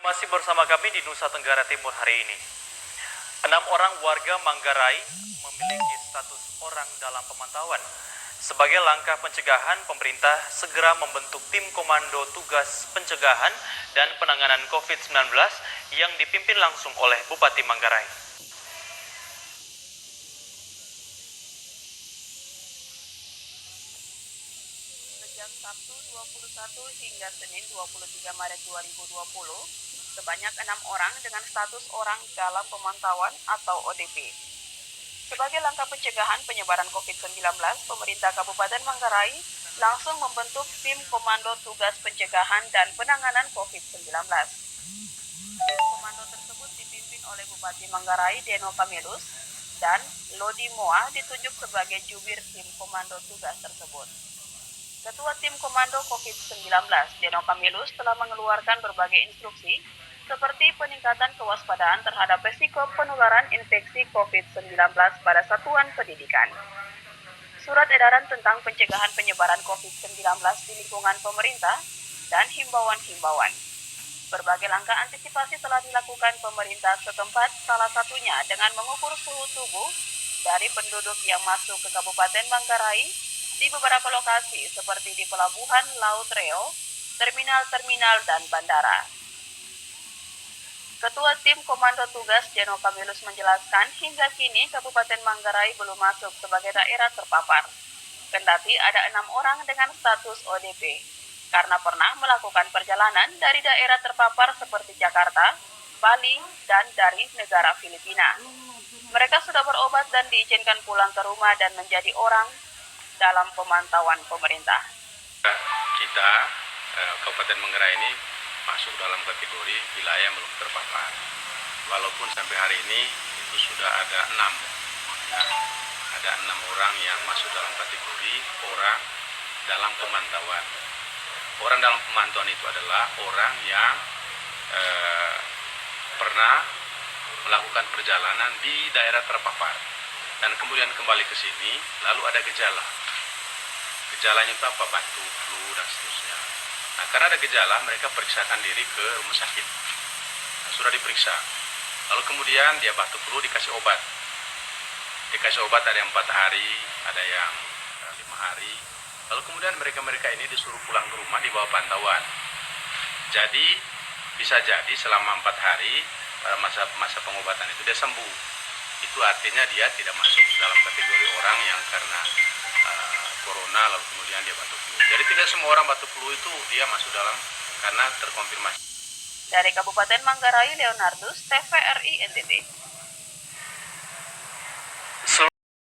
Masih bersama kami di Nusa Tenggara Timur hari ini. 6 orang warga Manggarai memiliki status orang dalam pemantauan. Sebagai langkah pencegahan, pemerintah segera membentuk tim komando tugas pencegahan dan penanganan COVID-19 yang dipimpin langsung oleh Bupati Manggarai. Sejak Sabtu 21 hingga Senin 23 Maret 2020, sebanyak 6 orang dengan status orang dalam pemantauan atau ODP. Sebagai langkah pencegahan penyebaran COVID-19, pemerintah Kabupaten Manggarai langsung membentuk tim komando tugas pencegahan dan penanganan COVID-19. Tim komando tersebut dipimpin oleh Bupati Manggarai Deno Kamilus dan Lodi Moa ditunjuk sebagai jubir tim komando tugas tersebut. Ketua Tim Komando COVID-19, Deno Kamilus, telah mengeluarkan berbagai instruksi seperti peningkatan kewaspadaan terhadap risiko penularan infeksi COVID-19 pada satuan pendidikan. Surat edaran tentang pencegahan penyebaran COVID-19 di lingkungan pemerintah dan himbauan-himbauan. Berbagai langkah antisipasi telah dilakukan pemerintah setempat, salah satunya dengan mengukur suhu tubuh dari penduduk yang masuk ke Kabupaten Manggarai di beberapa lokasi seperti di Pelabuhan Laut Reo, terminal-terminal, dan bandara. Ketua Tim Komando Tugas Deno Kamilus menjelaskan hingga kini Kabupaten Manggarai belum masuk sebagai daerah terpapar. Kendati ada 6 orang dengan status ODP, karena pernah melakukan perjalanan dari daerah terpapar seperti Jakarta, Bali, dan dari negara Filipina. Mereka sudah berobat dan diizinkan pulang ke rumah dan menjadi orang dalam pemantauan pemerintah. Kita Kabupaten Manggarai ini masuk dalam kategori wilayah yang belum terpapar. Walaupun sampai hari ini itu sudah ada 6, ya, ada 6 orang yang masuk dalam kategori orang dalam pemantauan. Orang dalam pemantauan itu adalah orang yang pernah melakukan perjalanan di daerah terpapar dan kemudian kembali ke sini lalu ada gejala. Gejalanya itu apa? Batuk, flu, dan seterusnya. Nah, karena ada gejala, mereka periksakan diri ke rumah sakit. Nah, sudah diperiksa. Lalu kemudian dia batuk flu, dikasih obat. Dikasih obat ada yang 4 hari, ada yang 5 hari. Lalu kemudian mereka-mereka ini disuruh pulang ke rumah di bawah pantauan. Jadi, bisa jadi selama 4 hari, pada masa pengobatan itu dia sembuh. Itu artinya dia tidak masuk dalam kategori orang yang karena corona lalu kemudian dia batuk flu. Jadi tidak semua orang batuk flu itu dia masuk dalam karena terkonfirmasi. Dari Kabupaten Manggarai, Leonardus, TVRI NTT.